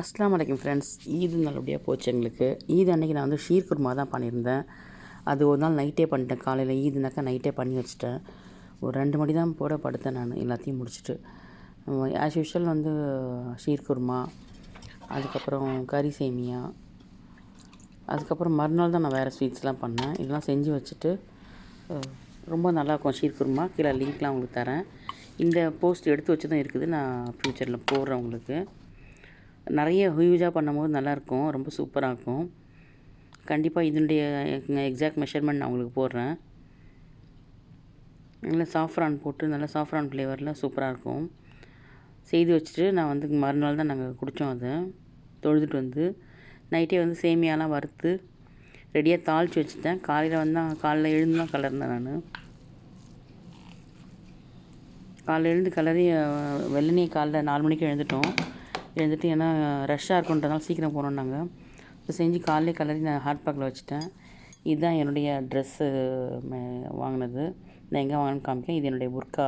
அஸ்ஸலாமு அலைக்கும் ஃப்ரெண்ட்ஸ். ஈது நல்லபடியாக போச்சு எங்களுக்கு. ஈது அன்றைக்கி நான் வந்து ஷீர் குருமா தான் பண்ணியிருந்தேன். அது ஒரு நாள் நைட்டே பண்ணிட்டேன். காலையில் ஈதுனாக்கா நைட்டே பண்ணி வச்சுட்டேன். ஒரு 2 மணி தான் போட படுத்தேன் நான் எல்லாத்தையும் முடிச்சுட்டு. ஆஸ் யூஷுவல் வந்து ஷீர் குருமா, அதுக்கப்புறம் கறி சேமியா, அதுக்கப்புறம் மறுநாள் தான் நான் வேறு ஸ்வீட்ஸ்லாம் பண்ணேன். இதெல்லாம் செஞ்சு வச்சுட்டு ரொம்ப நல்லாயிருக்கும் ஷீர் குருமா. கீழே லிங்க்லாம் உங்களுக்கு தரேன். இந்த போஸ்ட் எடுத்து வச்சு தான் இருக்குது. நான் ஃப்யூச்சரில் போடுறேன் உங்களுக்கு. நிறைய ஹியூஜாக பண்ணும்போது நல்லாயிருக்கும், ரொம்ப சூப்பராக இருக்கும். கண்டிப்பாக இதனுடைய எக்ஸாக்ட் மெஷர்மெண்ட் நான் உங்களுக்கு போடுறேன். நல்லா சாஃப்ரான் போட்டு நல்லா சாஃப்ரான் ஃப்ளேவரில் சூப்பராக இருக்கும். செய்து வச்சுட்டு நான் வந்து மறுநாள் தான் நாங்கள் குடித்தோம். அதை தொழுதுட்டு வந்து நைட்டே வந்து சேமியாலாம் வறுத்து ரெடியாக தாளித்து வச்சுட்டேன். காலையில் எழுந்து தான் கலர்ந்தேன் நான். காலையில் எழுந்து கலரி வெள்ளனே காலைல 4 மணிக்கு எழுந்துட்டு ஏன்னா ரஷ்ஷாக இருக்குன்றதுனால சீக்கிரம் போனோம் நாங்கள். இப்போ செஞ்சு காலையிலே கலரி நான் ஹாட் பேக்கில் வச்சுட்டேன். இதுதான் என்னுடைய ட்ரெஸ்ஸு வாங்கினது. நான் எங்கே வாங்கினு காமிக்கேன். இது என்னுடைய புர்கா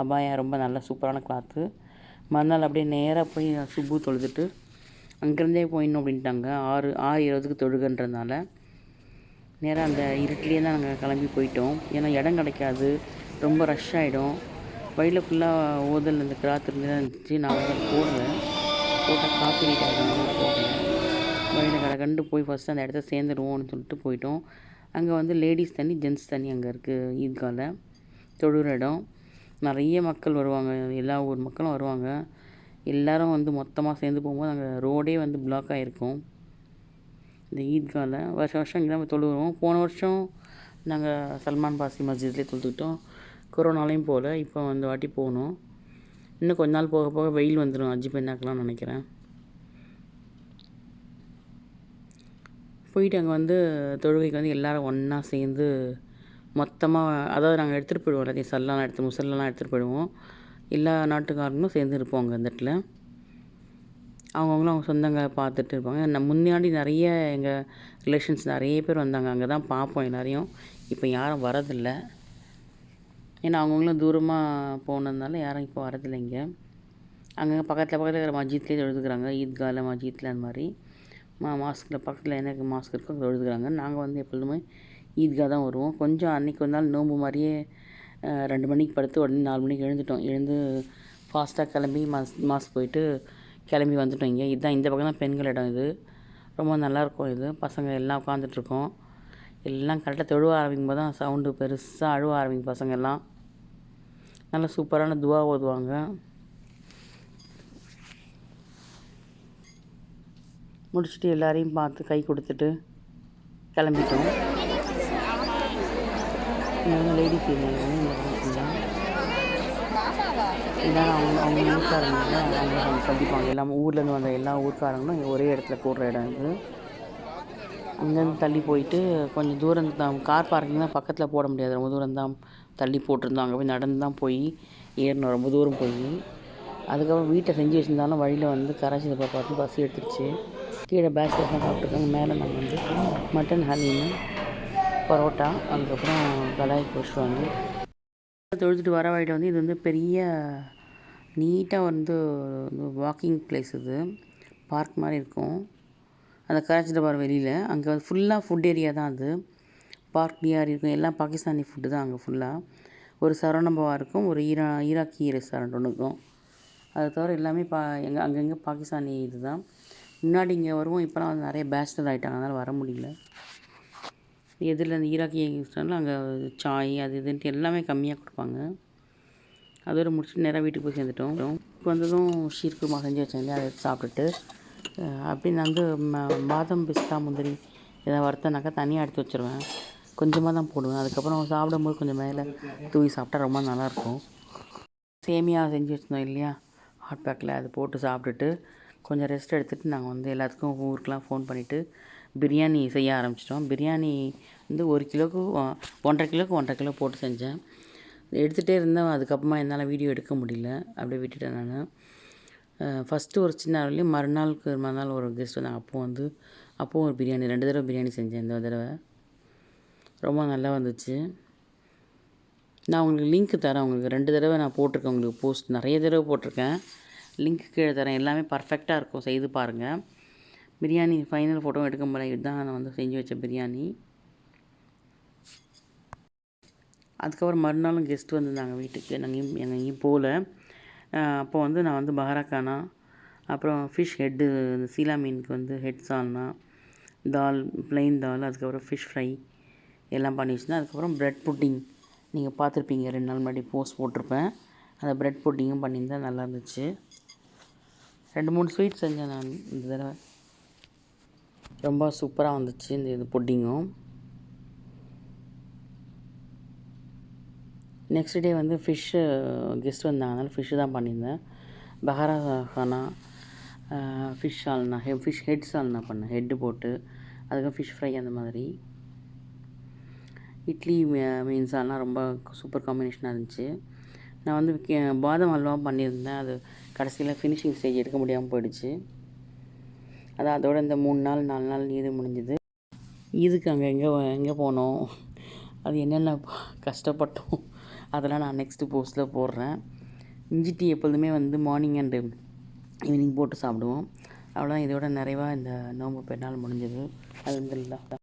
அபாயா, ரொம்ப நல்ல சூப்பரான கிளாத்து. மறுநாள் அப்படியே நேராக போய் சுப்பு தொழுதுட்டு அங்கேருந்தே போயிடணும் அப்படின்ட்டாங்க. 6:20க்கு தொழுகன்றதுனால நேராக அந்த இருட்டிலே தான் நாங்கள் கிளம்பி போயிட்டோம். ஏன்னா இடம் கிடைக்காது, ரொம்ப ரஷ் ஆகிடும். வழியில் ஃபுல்லாக ஓதல் இந்த கிராத் இருந்துச்சு. நான் வந்து போடுவேன், போட்டால் காப்பி ரைட் ஆகிடும் போட்டேன். வழியில் கண்டு போய் ஃபஸ்ட்டு அந்த இடத்த சேர்ந்துடுவோம்னு சொல்லிட்டு போயிட்டோம். அங்கே வந்து லேடிஸ் தனி, ஜென்ட்ஸ் தனி அங்கே இருக்குது. ஈத்காவில் தொழுகிற இடம். நிறைய மக்கள் வருவாங்க, எல்லா ஊர் மக்களும் வருவாங்க. எல்லோரும் வந்து மொத்தமாக சேர்ந்து போகும்போது அங்கே ரோடே வந்து பிளாக் ஆகிருக்கும். இந்த ஈத்காவில் வருஷம் இங்கே தான் தொழுகிறோம். போன வருஷம் நாங்கள் சல்மான் பாசி மஸ்ஜித்லேயே தொழுதுக்கிட்டோம். கொரோனாலையும் போகல. இப்போ வந்து வாட்டி போகணும். இன்னும் கொஞ்ச நாள் போக போக வெயில் வந்துடும் அஜி பெண்ணாக்கலாம்னு நினைக்கிறேன். போயிட்டு அங்கே வந்து தொழுகைக்கு வந்து எல்லோரும் ஒன்றா சேர்ந்து மொத்தமாக, அதாவது நாங்கள் எடுத்துகிட்டு போயிடுவோம் எல்லாத்தையும் முசல்லாம் எடுத்துகிட்டு போயிடுவோம். எல்லா நாட்டுக்காரங்களும் சேர்ந்து இருப்போம் அங்கே அந்த இடத்துல. அவங்கவுங்களும் அவங்க சொந்தங்களை பார்த்துட்டு இருப்பாங்க. முன்னாடி நிறைய எங்கள் ரிலேஷன்ஸ் நிறைய பேர் வந்தாங்க. அங்கே தான் பார்ப்போம் எல்லோரையும். இப்போ யாரும் வரதில்லை. ஏன்னா அவங்கவுங்களும் தூரமாக போனதுனால யாரும் இப்போ வரதில்லை இங்கே. அங்கங்கே பக்கத்தில் இருக்கிற மஸ்ஜித்லேயே எழுதுக்கிறாங்க. ஈத்காவில் மஸ்ஜித்தில் அந்த மாதிரி மாஸ்கில் பக்கத்தில் எனக்கு மாஸ்க் இருக்கும், அங்கே எழுதுக்கிறாங்க. நாங்கள் வந்து எப்பொழுதுமே ஈத்கா தான் வருவோம். கொஞ்சம் அன்றைக்கி ஒரு நாள் நோம்பு மாதிரியே 2 மணிக்கு படுத்து உடனே 4 மணிக்கு எழுந்து ஃபாஸ்ட்டாக கிளம்பி மாஸ்க் போயிட்டு கிளம்பி வந்துட்டோம். இதுதான் இந்த பக்கம் தான் பெண்கள் இடம். இது ரொம்ப நல்லாயிருக்கும். இது பசங்க எல்லாம் உட்காந்துட்ருக்கோம். எல்லாம் கரெக்டாக தொழுவ ஆரம்பிக்கும் போது தான் சவுண்டு பெருசாக அழுவ ஆரம்பிக்கும் பசங்க எல்லாம். நல்லா சூப்பரான துவா ஓதுவாங்க. முடிச்சுட்டு எல்லாரையும் பார்த்து கை கொடுத்துட்டு கிளம்பிட்டோம். லேடிஸ் எல்லோரும் அவங்க ஊர்க்காரங்க அவங்க சந்திப்பாங்க. எல்லாம் ஊர்லேருந்து வந்த எல்லா ஊர்க்காரங்களும் ஒரே இடத்துல போடுற இடம் இது. அங்கேருந்து தள்ளி போயிட்டு கொஞ்சம் தூரம் தான், கார் பார்க்கிங் தான் பக்கத்தில் போட முடியாது, ரொம்ப தூரம் தான் தள்ளி போட்டிருந்தோம். அங்கே போய் நடந்து தான் போய் ஏறணும், ரொம்ப தூரம் போய். அதுக்கப்புறம் வீட்டை செஞ்சு வச்சுருந்தாலும் வழியில் வந்து கராச்சி பார்த்து பஸ் எடுத்துருச்சு. கீழே பேஸ்கெட் தான் சாப்பிட்ருக்காங்க. மேலே நாங்கள் வந்து மட்டன் ஹலீமு, பரோட்டா, அதுக்கப்புறம் கடாய் கோஷ் வந்து தொழுதுட்டு வர வழியில் வந்து இது வந்து பெரிய நீட்டாக வந்து வாக்கிங் பிளேஸ். இது பார்க் மாதிரி இருக்கும் அந்த கராச்சி தர்பார் வெளியில். அங்கே வந்து ஃபுல்லாக ஃபுட் ஏரியா தான். அது பார்க் டிஆர் இருக்கும். எல்லாம் பாகிஸ்தானி ஃபுட்டு தான் அங்கே ஃபுல்லாக. ஒரு சரவணபவா இருக்கும், ஒரு ஈராக்கி ரெஸ்டாரண்ட் ஒன்று இருக்கும். அது தவிர எல்லாமே அங்கங்கே பாகிஸ்தானி இது தான். முன்னாடி இங்கே வருவோம், இப்போலாம் வந்து நிறைய பேச்சுலர் ஆகிட்டாங்க, அதனால் வர முடியல. எதிரில் அந்த ஈராக்கி ரெஸ்டாரண்ட்டில் அங்கே சாய் அது இதுன்ட்டு எல்லாமே கம்மியாக கொடுப்பாங்க. அதோடு முடிச்சுட்டு நேராக வீட்டுக்கு போய் சேர்ந்துட்டோம். இப்போ வந்ததும் ஷீர் குருமா செஞ்சு வச்சேன் இல்லையா, அதை சாப்பிட்டுட்டு அப்படி நான் வந்து பாதம் பிஸ்தா முந்திரி எதாவது வறுத்தனாக்கா தனியாக எடுத்து வச்சுருவேன். கொஞ்சமாக தான் போடுவேன். அதுக்கப்புறம் சாப்பிடும்போது கொஞ்சம் மேலே தூவி சாப்பிட்டா ரொம்ப நல்லாயிருக்கும். சேமியா செஞ்சு வச்சுருந்தோம் இல்லையா ஹாட் பேக்கில், அது போட்டு சாப்பிட்டுட்டு கொஞ்சம் ரெஸ்ட் எடுத்துகிட்டு நாங்கள் வந்து எல்லாத்துக்கும் ஊருக்கெலாம் ஃபோன் பண்ணிவிட்டு பிரியாணி செய்ய ஆரம்பிச்சிட்டோம். பிரியாணி வந்து 1 கிலோவுக்கு 1.5 கிலோவுக்கு 1.5 கிலோ போட்டு செஞ்சேன். எடுத்துகிட்டே இருந்தேன். அதுக்கப்புறமா என்னால் வீடியோ எடுக்க முடியல, அப்படியே விட்டுட்டேன் நான். ஃபஸ்ட்டு ஒரு சின்ன அளவுலேயும் மறுநாள் ஒரு கெஸ்ட் வந்தாங்க. அப்போவும் ஒரு பிரியாணி 2 தடவை பிரியாணி செஞ்சேன். இந்த தடவை ரொம்ப நல்லா வந்துச்சு. நான் உங்களுக்கு லிங்க் தரேன். உங்களுக்கு 2 தடவை நான் போட்டிருக்கேன். உங்களுக்கு போஸ்ட் நிறைய தடவை போட்டிருக்கேன். லிங்க் கீழே தரேன். எல்லாமே பர்ஃபெக்டாக இருக்கும், செய்து பாருங்கள். பிரியாணி ஃபைனல் ஃபோட்டோ எடுக்க முடியல. இதுதான் நான் வந்து செஞ்சு வச்ச பிரியாணி. அதுக்கப்புறம் மறுநாளும் கெஸ்ட் வந்திருந்தாங்க வீட்டுக்கு. நாங்கள் எங்கேயும் போகல. அப்போ வந்து நான் வந்து பஹாராக்கானா, அப்புறம் ஃபிஷ் ஹெட்டு, இந்த சீலா மீனுக்கு வந்து ஹெட் சால்னா, தால், ப்ளைன் தால், அதுக்கப்புறம் ஃபிஷ் ஃப்ரை எல்லாம் பண்ணி வச்சுருந்தேன். அதுக்கப்புறம் ப்ரெட் புட்டிங் நீங்கள் பார்த்துருப்பீங்க, 2 நாள் முன்னாடி போஸ்ட் போட்டிருப்பேன். அந்த ப்ரெட் புட்டிங்கும் பண்ணியிருந்தேன், நல்லா இருந்துச்சு. 2-3 ஸ்வீட் செஞ்சேன் நான் இந்த தடவை. ரொம்ப சூப்பராக வந்துச்சு இந்த புட்டிங்கும். நெக்ஸ்ட் டே வந்து ஃபிஷ்ஷு கெஸ்ட் வந்தாங்க, அதனால் ஃபிஷ்ஷு தான் பண்ணியிருந்தேன். பஹாரா கானா, ஃபிஷ் சால்னா, ஃபிஷ் ஹெட் சால்னா பண்ணேன், ஹெட்டு போட்டு. அதுக்கப்புறம் ஃபிஷ் ஃப்ரை அந்த மாதிரி. இட்லி மீன் சால்னா ரொம்ப சூப்பர் காம்பினேஷனாக இருந்துச்சு. நான் வந்து பாதாம் அல்வாவும் பண்ணியிருந்தேன். அது கடைசியில் ஃபினிஷிங் ஸ்டேஜ் எடுக்க முடியாமல் போயிடுச்சு. அதோட இந்த 3 நாள் 4 நாள் இது முடிஞ்சுது. இதுக்கு அங்கே எங்கே போனோம், அது என்னென்ன கஷ்டப்பட்டோம், அதெல்லாம் நான் நெக்ஸ்ட்டு போஸ்ட்டில் போடுறேன். இஞ்சி டீ எப்பொழுதுமே வந்து மார்னிங் அண்டு ஈவினிங் போட்டு சாப்பிடுவோம். அவ்வளோதான், இதோட நிறைவாக இந்த நோன்பு பெருநாள் முடிஞ்சது. அல்ஹம்துலில்லாஹ்.